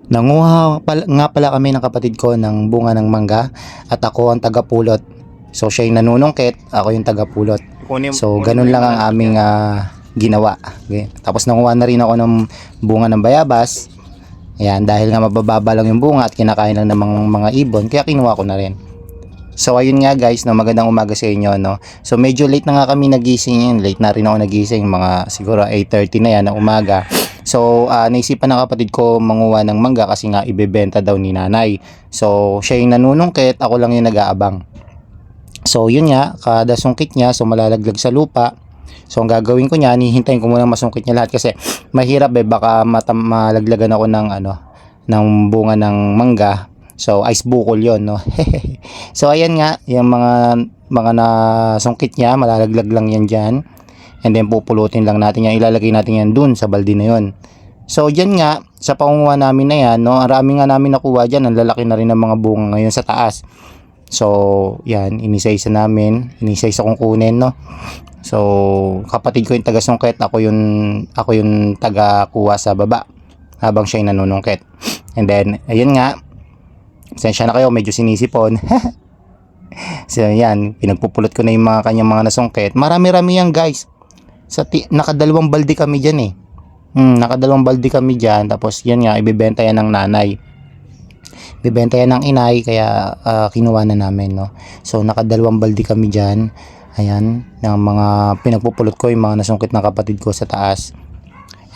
Nga pala kami ng kapatid ko ng bunga ng mangga at ako ang tagapulot. So siya yung nanunungkit, ako yung tagapulot. So ganun lang ang aming ginawa. Okay. Tapos nanguha na rin ako ng bunga ng bayabas. Ayan, dahil nga mabababa lang yung bunga at kinakain lang ng mga ibon, kaya kinuha ko na rin. So ayun nga guys, no, magandang umaga sa inyo, no. So medyo late na nga kami nagising, yun. Late na rin ako nagising, mga siguro 8:30 na yan ng umaga. So naisipan ng kapatid ko manguha ng mangga kasi nga ibebenta daw ni nanay. So siya yung nanunungkit, ako lang yung nag-aabang. So yun nga, kada sungkit niya, so malalaglag sa lupa. So ang gagawin ko niya, hihintayin ko muna masungkit niya lahat kasi mahirap baka malaglagan ako ng ng bunga ng mangga. So ice bukol 'yon, no. So ayan nga, yung mga nasungkit niya, malalaglag lang yan diyan. And then pupulutin lang natin yan, ilalagay natin yan dun sa balde na 'yon. So diyan nga, sa pangunguha namin na yan, no, ang rami nga namin nakuha diyan, ang lalaki na rin ng mga bunga ngayon sa taas. So yan, inisa-isa kong kunin, no. So kapatid ko yung taga-sungkit, ako yung taga-kuha sa baba habang siya yung nanunungkit. And then ayun nga, pasensya na kayo, medyo sinisipon. So yan, pinagpupulot ko na yung kanyang mga nasungkit. Marami-rami yan guys. Nakadalawang balde kami dyan eh. Nakadalawang balde kami dyan. Tapos yan nga, ibibenta yan ng nanay. Ibibenta yan ng inay, kaya kinuha na namin, no. So nakadalawang balde kami dyan. Ayan, ng mga pinagpupulot ko, yung mga nasungkit ng kapatid ko sa taas.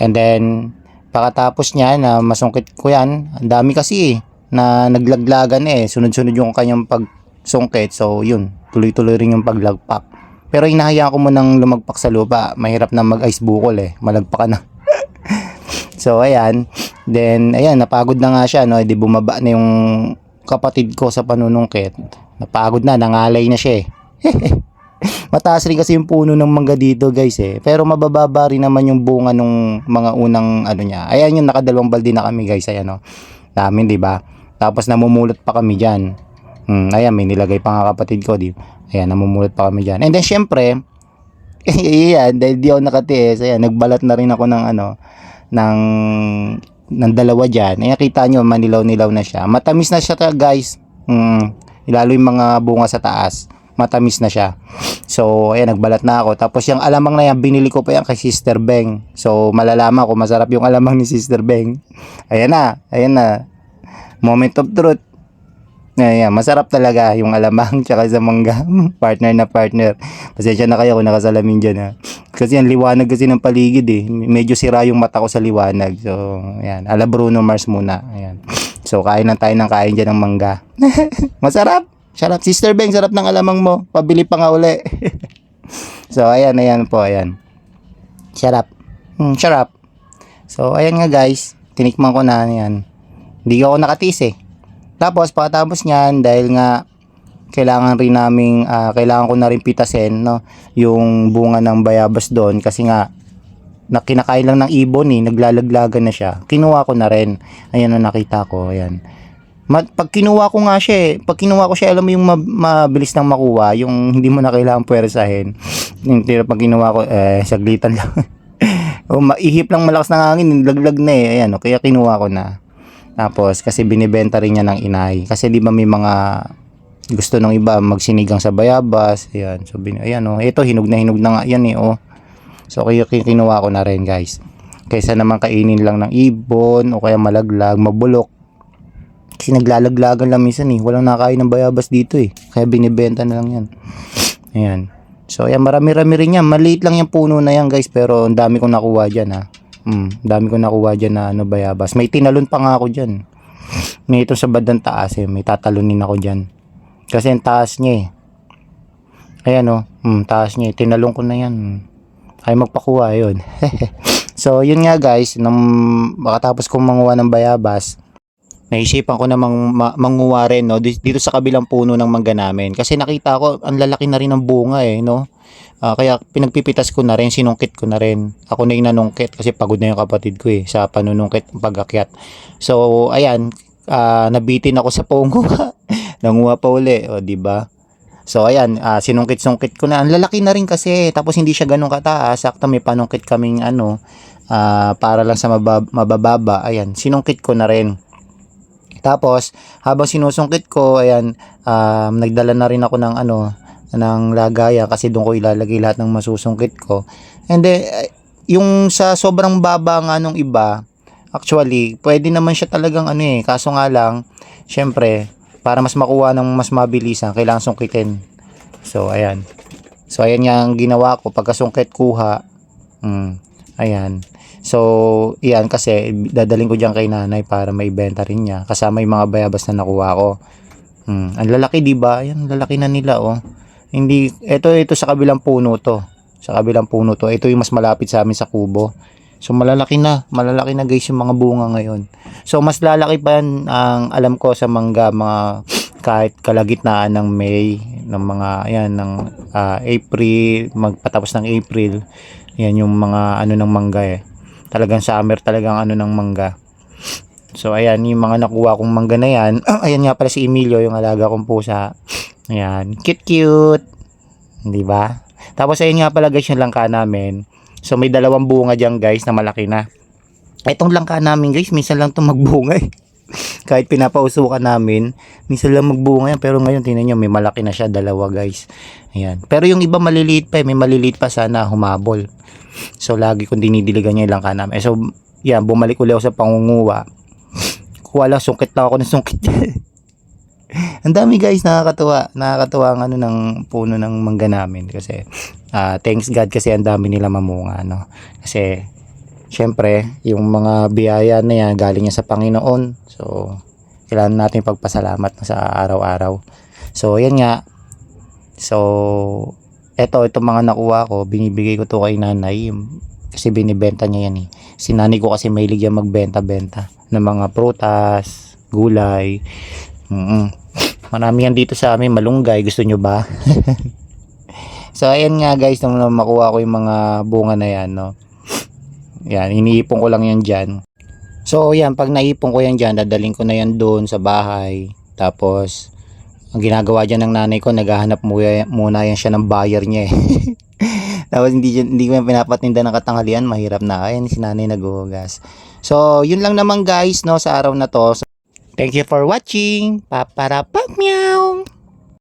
And then pagkatapos niya na masungkit ko yan, ang dami kasi na naglaglagan sunod-sunod yung kanyang pagsungkit. So yun, tuloy-tuloy rin yung paglagpak. Pero inahayaan ko munang lumagpak sa lupa, mahirap na mag-ice bukol malagpak ka na. So ayan, then ayan, napagod na nga siya, no. Di bumaba na yung kapatid ko sa panunungkit. Napagod na, nangalay na siya Mataas rin kasi yung puno ng mangga dito guys pero mabababa rin naman yung bunga nung mga unang niya. Ayan yung nakadalawang balde na kami guys, ayan, no. Dami, di ba? Tapos namumulot pa kami diyan. Ayan, may nilagay pa nga kapatid ko, di. Ayan, namumulot pa kami diyan. And then syempre, ayan, dahil di ako nakatiis, ayan, nagbalat na rin ako ng ng dalawa diyan. Ayan, kita nyo, manilaw-nilaw na siya. Matamis na siya guys. Lalo yung mga bunga sa taas, matamis na siya. So ayan, nagbalat na ako. Tapos yung alamang na yan, binili ko pa yan kay Sister Beng. So malalaman ko masarap yung alamang ni Sister Beng. Ayan na, moment of truth. Ayan, masarap talaga yung alamang tsaka sa mangga. Partner na partner. Pasensya na kayo kung nakasalamin dyan kasi ang liwanag kasi ng paligid medyo sira yung mata ko sa liwanag. So ayan, ala Bruno Mars muna. Ayan. So kain lang tayo ng kain dyan ng mangga. Masarap. Sarap, Sister Beng, sarap ng alamang mo. Pabili pa nga uli. So ayan po, ayan. Sarap. Sarap. So ayan nga guys, tinikman ko na yan. Hindi ako nakatis Tapos pagkatapos niyan, dahil nga kailangan ko na rin pitasin, no, yung bunga ng bayabas doon kasi nga kinakain lang ng ibon naglalaglagan na siya. Kinuha ko na rin. Ayan ang nakita ko, ayan. Pag kinuha ko siya, alam mo yung mabilis nang makuha, yung hindi mo na kailangan puwersahin. Yung pag kinuha ko, saglitan lang. Maihip lang, malakas ng hangin, laglag na ayan, kaya kinuha ko na. Tapos kasi binibenta rin niya ng inay. Kasi di ba may mga gusto ng iba magsinigang sa bayabas, ayan. So ayan ito hinog na nga yan So kaya kinuha ko na rin guys. Kaysa naman kainin lang ng ibon o kaya malaglag, mabulok. Kasi naglalaglagan lang minsan walang nakain ng bayabas dito kaya binibenta na lang yan. Ayan. So ayan, marami-rami rin yan. Maliit lang yung puno na yan guys, pero ang dami kong nakuha dyan dami kong nakuha dyan na bayabas. May tinalon pa nga ako dyan. May ito sa bandang taas may tatalunin ako dyan. Kasi ang taas niya ayan taas niya tinalon ko na yan. Ay magpakuha yun. So yun nga guys, nung makatapos kong manguha ng bayabas, naisipan ko na manguha rin dito sa kabilang puno ng mangga namin. Kasi nakita ko ang lalaki na rin ng bunga no. Kaya pinagpipitas ko na rin, sinungkit ko na rin. Ako na yung nanungkit kasi pagod na yung kapatid ko sa panunungkit pag-akyat. So ayan, nabitin ako sa pongo. Nanguha pa uli, di ba? So ayan, sinungkit-sungkit ko na. Ang lalaki na rin kasi, tapos hindi siya ganun kataas. Sakto may panungkit kaming para lang sa mabababa. Ayan, sinungkit ko na rin. Tapos, habang sinusungkit ko, ayan, nagdala na rin ako ng ng lagayan kasi doon ko ilalagay lahat ng masusungkit ko. And then, yung sa sobrang baba nga nung iba, actually, pwede naman siya talagang kaso nga lang, syempre, para mas makuha ng mas mabilisan, kailangan sungkitin. So, ayan. So, ayan nga ang ginawa ko, pagkasungkit, kuha. Ayan. So, iyan kasi dadaling ko diyan kay nanay para maibenta rin niya. Kasama yung mga bayabas na nakuha ko. Ang lalaki, 'di ba? Ayan, lalaki na nila, oh. Hindi ito sa kabilang puno to. Sa kabilang puno to. Ito yung mas malapit sa amin sa kubo. So, malalaki na guys yung mga bunga ngayon. So, mas lalaki pa yan ang alam ko sa mangga, mga kahit kalagitnaan ng May, ng mga ayan ng April, magpatapos ng April. Yan yung mga ng mangga talagang summer talagang ng mangga. So ayan yung mga nakuha kong mangga na yan. Ayan nga pala si Emilio, yung alaga kong pusa. Ayan, cute, di ba? Tapos ayan nga pala guys yung langka namin. So may dalawang bunga diyan guys na malaki na. Itong langka namin guys, minsan lang 'tong magbunga Kahit pinapausukan namin, minsan lang magbunga yan. Pero ngayon tingnan nyo, may malaki na siya, dalawa guys. Ayan. Pero yung iba maliliit pa may maliliit pa sana humabol. So lagi kong dinidiligan niya yung langka namin. So yan, bumalik ulit ako sa pangunguha. Kuha lang, sungkit lang ako ng sungkit. Ang dami guys, nakakatuwa ang ng puno ng mangga namin kasi thanks God kasi ang dami nila mamunga, no? Kasi syempre yung mga biyaya na yan galing niya sa Panginoon, so kailangan natin pagpasalamat sa araw-araw. So yan nga, so itong mga nakuha ko, binibigay ko to kay nanay kasi binibenta niya yan si nanay ko kasi mahilig yan magbenta-benta ng mga prutas, gulay. Marami yan dito sa amin, malunggay, gusto nyo ba? So ayan nga guys, nung makuha ko yung mga bunga na yan, no, yan, iniipon ko lang yan dyan. So yan, pag naipon ko yan dyan, dadaling ko na yan doon sa bahay. Tapos ang ginagawa dyan ng nanay ko, naghahanap muna yan siya ng buyer niya Tapos hindi ko yan pinapatinda ng katanghalian, mahirap na. Ayan si nanay naghuhugas. So yun lang naman guys, no, sa araw na to. So, thank you for watching. Paparapag meow.